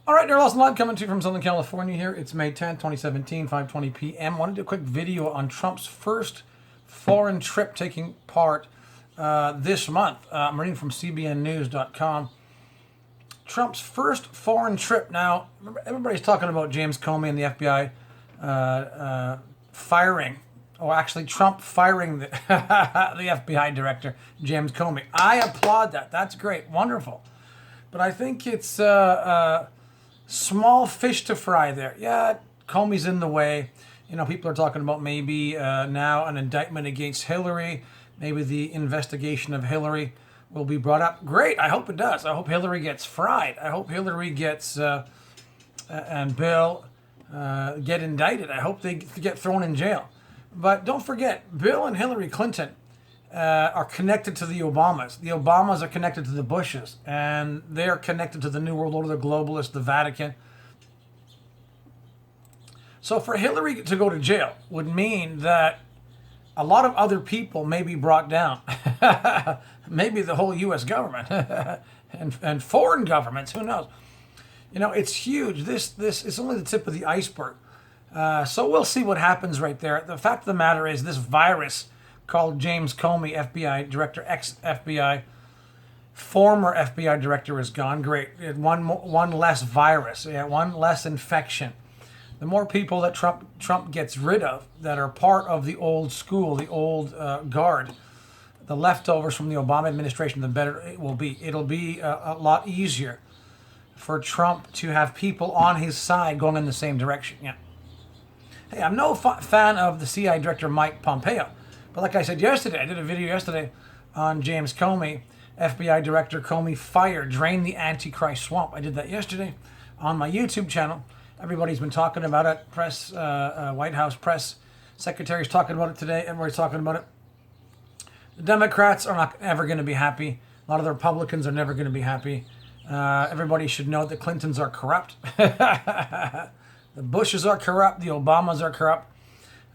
All right, there, Lost Live coming to you from Southern California here. It's May 10th, 2017, 5:20 p.m. Wanted to do a quick video on Trump's first foreign trip taking part this month. I'm reading from cbnnews.com. Trump's first foreign trip. Now, everybody's talking about James Comey and the FBI firing, or actually Trump firing the, the FBI director, James Comey. I applaud that. That's great. Wonderful. But I think it's small fish to fry there. Yeah, Comey's in the way. You know, people are talking about maybe now an indictment against Hillary. Maybe the investigation of Hillary will be brought up. Great. I hope it does. I hope Hillary gets fried. I hope Hillary gets and Bill get indicted. I hope they get thrown in jail. But don't forget, Bill and Hillary Clinton are connected to the Obamas. The Obamas are connected to the Bushes, and they're connected to the New World Order, the globalists, the Vatican. So for Hillary to go to jail would mean that a lot of other people may be brought down. Maybe the whole U.S. government and foreign governments, who knows? You know, it's huge. This is only the tip of the iceberg. So we'll see what happens right there. The fact of the matter is this virus called James Comey, FBI director, ex-FBI, former FBI director, is gone. Great. One less virus, one less infection. The more people that Trump gets rid of that are part of the old school, the old guard, the leftovers from the Obama administration, the better it will be. It'll be a lot easier for Trump to have people on his side going in the same direction. Yeah. Hey, I'm no fan of the CIA director, Mike Pompeo. But like I said yesterday, I did a video yesterday on James Comey, FBI director Comey fired, drain the Antichrist swamp. I did that yesterday on my YouTube channel. Everybody's been talking about it. White House press secretary's talking about it today. Everybody's talking about it. The Democrats are not ever going to be happy. A lot of the Republicans are never going to be happy. Everybody should know that Clintons are corrupt. The Bushes are corrupt. The Obamas are corrupt.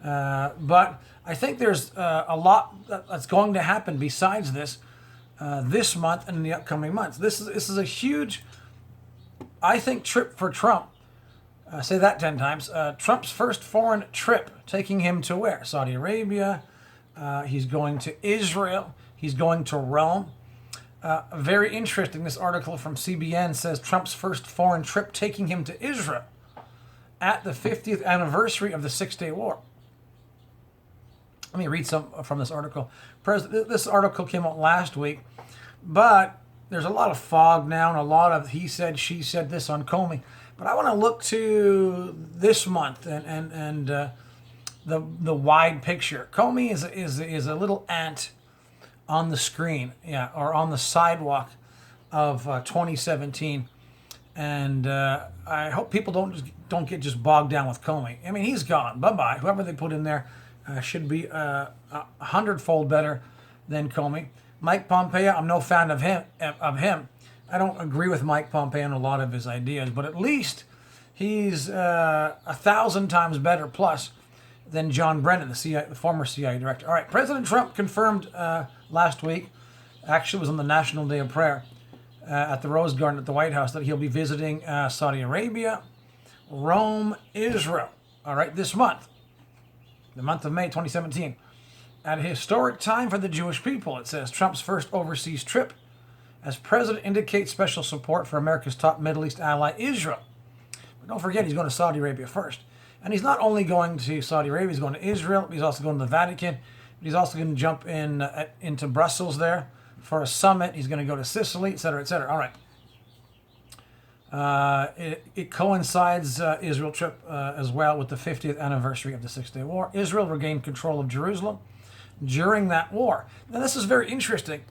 But I think there's a lot that's going to happen besides this this month and in the upcoming months. This is a huge, I think, trip for Trump. Say that 10 times. Trump's first foreign trip, taking him to where? Saudi Arabia. He's going to Israel. He's going to Rome. Very interesting. This article from CBN says Trump's first foreign trip taking him to Israel at the 50th anniversary of the Six-Day War. Let me read some from this article. This article came out last week, but there's a lot of fog now and a lot of he said, she said this on Comey. But I want to look to this month and the wide picture. Comey is a little ant on the screen, or on the sidewalk of 2017, and I hope people don't get just bogged down with Comey. I mean, he's gone. Bye bye. Whoever they put in there should be a hundredfold better than Comey. Mike Pompeo, I'm no fan of him. I don't agree with Mike Pompeo on a lot of his ideas, but at least he's 1,000 times better plus than John Brennan, the former CIA director. All right, President Trump confirmed last week, actually it was on the National Day of Prayer at the Rose Garden at the White House, that he'll be visiting Saudi Arabia, Rome, Israel, all right, this month, the month of May 2017. At a historic time for the Jewish people, it says, Trump's first overseas trip as president indicates special support for America's top Middle East ally, Israel. But don't forget, he's going to Saudi Arabia first. And he's not only going to Saudi Arabia, he's going to Israel, he's also going to the Vatican, but he's also going to jump into Brussels there for a summit. He's going to go to Sicily, etc., etc. All right. It coincides, Israel trip, as well with the 50th anniversary of the Six-Day War. Israel regained control of Jerusalem during that war. Now, this is very interesting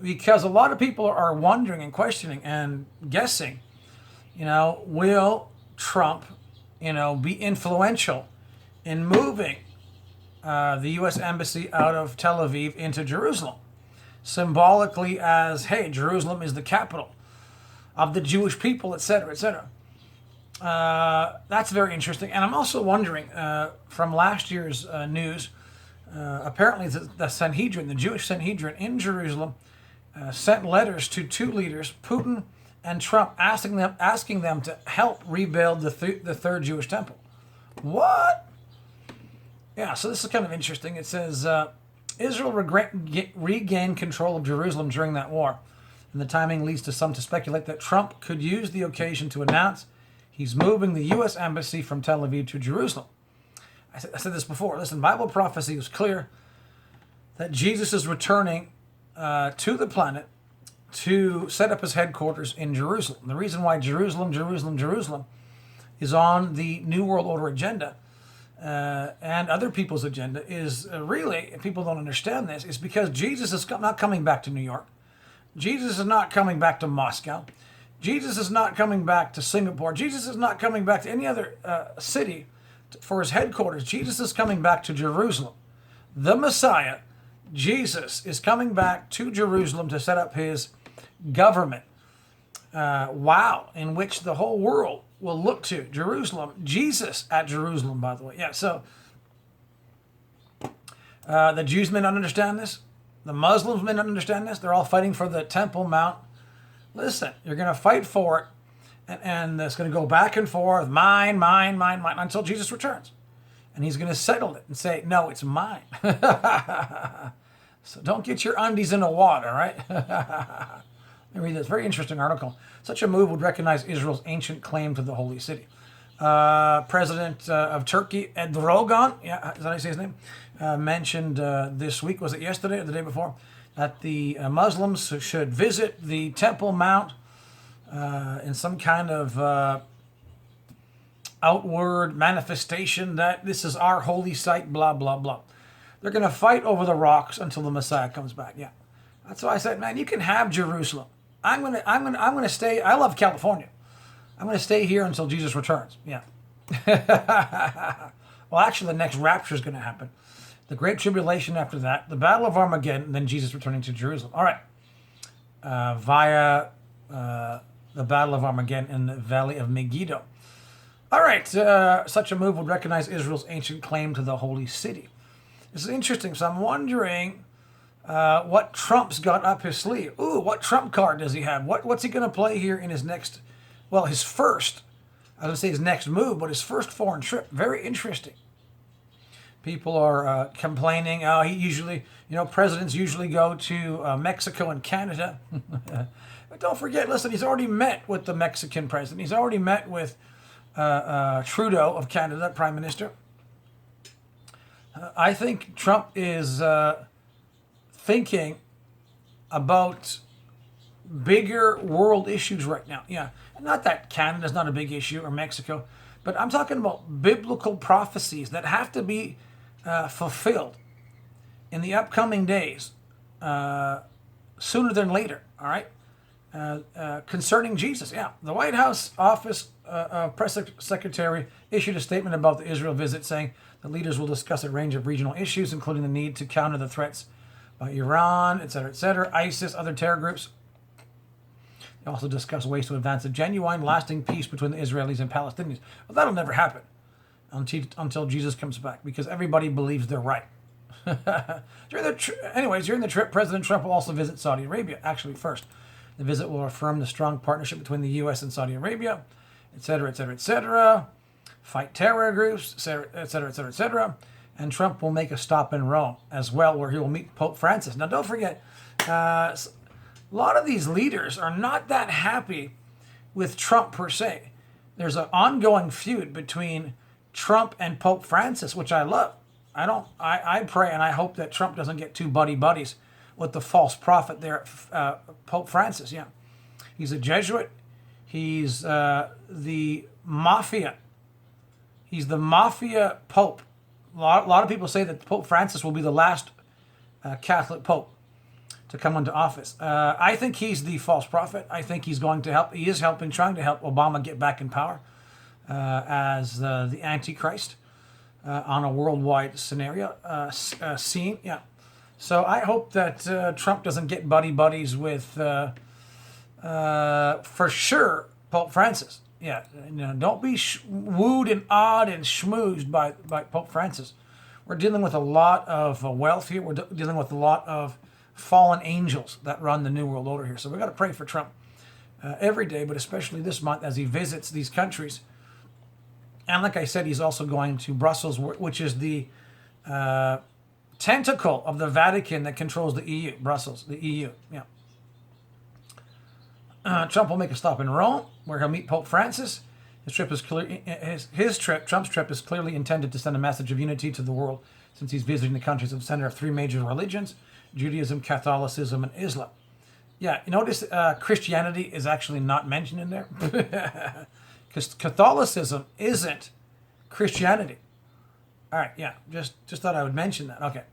because a lot of people are wondering and questioning and guessing, will Trump, be influential in moving the U.S. Embassy out of Tel Aviv into Jerusalem, symbolically as, hey, Jerusalem is the capital of the Jewish people, etc., etc. That's very interesting. And I'm also wondering, from last year's news, apparently the Sanhedrin, the Jewish Sanhedrin in Jerusalem, sent letters to two leaders, Putin and Trump asking them to help rebuild the third Jewish temple. What? Yeah, so this is kind of interesting. It says Israel regained control of Jerusalem during that war, and the timing leads to some to speculate that Trump could use the occasion to announce he's moving the U.S. embassy from Tel Aviv to Jerusalem. I said this before. Listen, Bible prophecy is clear that Jesus is returning to the planet to set up his headquarters in Jerusalem. The reason why Jerusalem is on the New World Order agenda and other people's agenda is really, if people don't understand this, is because Jesus is not coming back to New York. Jesus is not coming back to Moscow. Jesus is not coming back to Singapore. Jesus is not coming back to any other city for his headquarters. Jesus is coming back to Jerusalem. The Messiah, Jesus, is coming back to Jerusalem to set up his government. In which the whole world will look to. Jerusalem. Jesus at Jerusalem, by the way. Yeah, so the Jews may not understand this. The Muslims may not understand this. They're all fighting for the Temple Mount. Listen, you're going to fight for it, and it's going to go back and forth, mine, until Jesus returns. And he's going to settle it and say, no, it's mine. So don't get your undies in the water, right? Let me read this very interesting article. Such a move would recognize Israel's ancient claim to the holy city. President of Turkey, Erdogan, yeah, is that how you say his name? Mentioned this week, was it yesterday or the day before, that the Muslims should visit the Temple Mount in some kind of outward manifestation that this is our holy site, blah, blah, blah. They're going to fight over the rocks until the Messiah comes back. Yeah. That's why I said, man, you can have Jerusalem. I'm gonna stay. I love California. I'm gonna stay here until Jesus returns. Yeah. Well, actually, the next rapture is gonna happen. The Great Tribulation after that, the Battle of Armageddon, and then Jesus returning to Jerusalem. All right. Via the Battle of Armageddon in the Valley of Megiddo. All right. Such a move would recognize Israel's ancient claim to the holy city. This is interesting. So I'm wondering what Trump's got up his sleeve. Ooh, what Trump card does he have? What's he going to play here in his next, well, his first, I was going to say his next move, but his first foreign trip. Very interesting. People are complaining, he usually, presidents usually go to Mexico and Canada. But don't forget, listen, he's already met with the Mexican president. He's already met with Trudeau of Canada, Prime Minister. I think Trump is thinking about bigger world issues right now. Yeah, not that Canada's not a big issue or Mexico, but I'm talking about biblical prophecies that have to be fulfilled in the upcoming days, sooner than later. All right, concerning Jesus. Yeah, the White House office press secretary issued a statement about the Israel visit, saying the leaders will discuss a range of regional issues, including the need to counter the threats by Iran, etc., ISIS, other terror groups. They also discuss ways to advance a genuine, lasting peace between the Israelis and Palestinians. Well, that'll never happen until Jesus comes back, because everybody believes they're right. During the trip, President Trump will also visit Saudi Arabia, actually first. The visit will affirm the strong partnership between the U.S. and Saudi Arabia, etc., fight terror groups, etc. And Trump will make a stop in Rome as well, where he will meet Pope Francis. Now, don't forget, a lot of these leaders are not that happy with Trump per se. There's an ongoing feud between Trump and Pope Francis, which I love. I pray and I hope that Trump doesn't get too buddies with the false prophet there, Pope Francis. Yeah, he's a Jesuit. He's the mafia. He's the mafia pope. A lot of people say that Pope Francis will be the last Catholic pope to come into office. I think he's the false prophet. I think he's going to help. He is trying to help Obama get back in power as the Antichrist on a worldwide scenario scene. Yeah. So I hope that Trump doesn't get buddies with, for sure, Pope Francis. Yeah, don't be wooed and awed and schmoozed by Pope Francis. We're dealing with a lot of wealth here. We're dealing with a lot of fallen angels that run the New World Order here. So we've got to pray for Trump every day, but especially this month as he visits these countries. And like I said, he's also going to Brussels, which is the tentacle of the Vatican that controls the EU. Brussels, the EU. Yeah. Trump will make a stop in Rome, where he'll meet Pope Francis. His trip is Trump's trip is clearly intended to send a message of unity to the world, since he's visiting the countries of the center of three major religions: Judaism, Catholicism, and Islam. Yeah, you notice Christianity is actually not mentioned in there, because Catholicism isn't Christianity. All right, yeah, just thought I would mention that. Okay.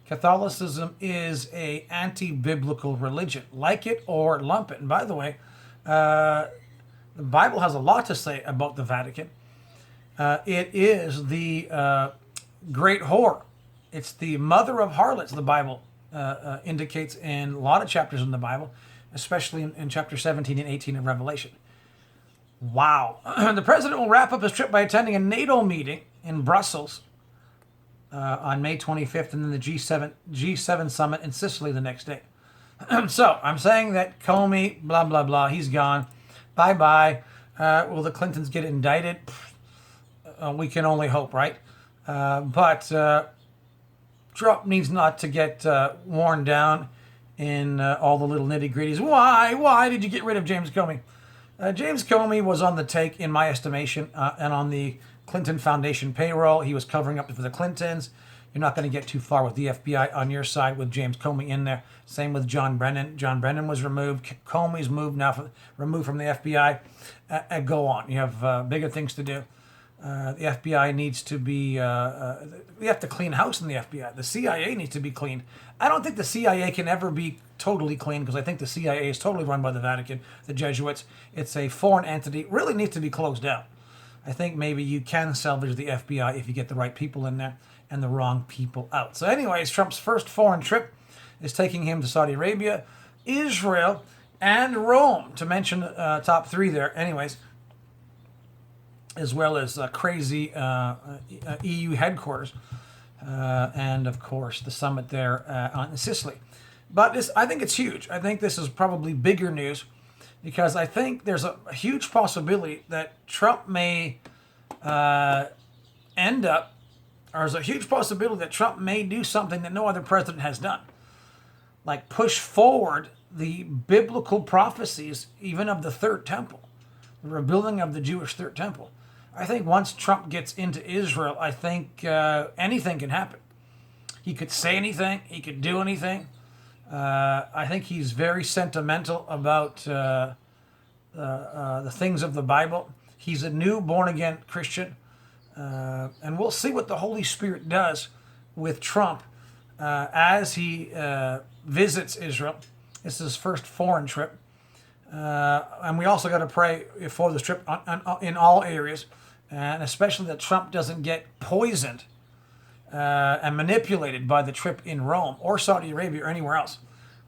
Catholicism is a anti-biblical religion. Like it or lump it. And by the way, the Bible has a lot to say about the Vatican. It is the great whore. It's the mother of harlots, the Bible indicates in a lot of chapters in the Bible, especially in chapter 17 and 18 of Revelation. Wow. The president will wrap up his trip by attending a NATO meeting in Brussels on May 25th, and then the G7 summit in Sicily the next day. So I'm saying that Comey, blah, blah, blah, he's gone. Bye-bye. Will the Clintons get indicted? We can only hope, right? But Trump needs not to get worn down in all the little nitty-gritties. Why did you get rid of James Comey? James Comey was on the take, in my estimation, and on the Clinton Foundation payroll. He was covering up for the Clintons. You're not going to get too far with the FBI on your side with James Comey in there. Same with John Brennan. John Brennan was removed. Comey's removed from the FBI. Go on. You have bigger things to do. The FBI needs to be... we have to clean house in the FBI. The CIA needs to be cleaned. I don't think the CIA can ever be totally clean, because I think the CIA is totally run by the Vatican, the Jesuits. It's a foreign entity. It really needs to be closed down. I think maybe you can salvage the FBI if you get the right people in there and the wrong people out. So anyways, Trump's first foreign trip is taking him to Saudi Arabia, Israel, and Rome, to mention top three there. Anyways, as well as crazy EU headquarters, and of course the summit there on Sicily. But I think it's huge. I think this is probably bigger news, because I think there's a huge possibility that Trump may end up, or there's a huge possibility that Trump may do something that no other president has done, like push forward the biblical prophecies, even of the Third Temple, the rebuilding of the Jewish Third Temple. I think once Trump gets into Israel, I think anything can happen. He could say anything. He could do anything. I think he's very sentimental about the things of the Bible. He's a new born-again Christian. And we'll see what the Holy Spirit does with Trump as he visits Israel. This is his first foreign trip. And we also got to pray for this trip in all areas, and especially that Trump doesn't get poisoned and manipulated by the trip in Rome or Saudi Arabia or anywhere else.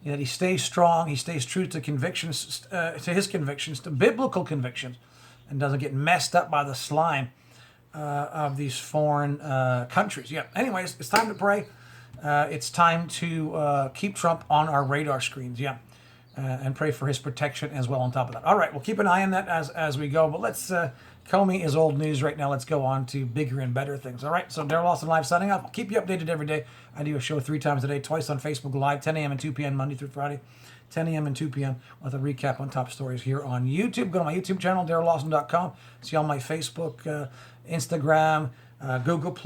That he stays strong, he stays true to convictions, to his convictions, to biblical convictions, and doesn't get messed up by the slime of these foreign countries. Yeah. Anyways, it's time to pray. It's time to keep Trump on our radar screens. Yeah. And pray for his protection as well on top of that. All right, we'll keep an eye on that as we go. But let's, Comey is old news right now. Let's go on to bigger and better things. All right, so Daryl Lawson Live signing off. I'll keep you updated every day. I do a show 3 times a day, twice on Facebook Live, 10 a.m. and 2 p.m. Monday through Friday, 10 a.m. and 2 p.m. with a recap on top stories here on YouTube. Go to my YouTube channel, DarylLawson.com. See all my Facebook, Instagram, Google+,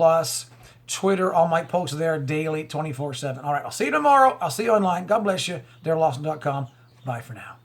Twitter, all my posts there daily, 24/7. All right, I'll see you tomorrow. I'll see you online. God bless you. DarylLawson.com. Bye for now.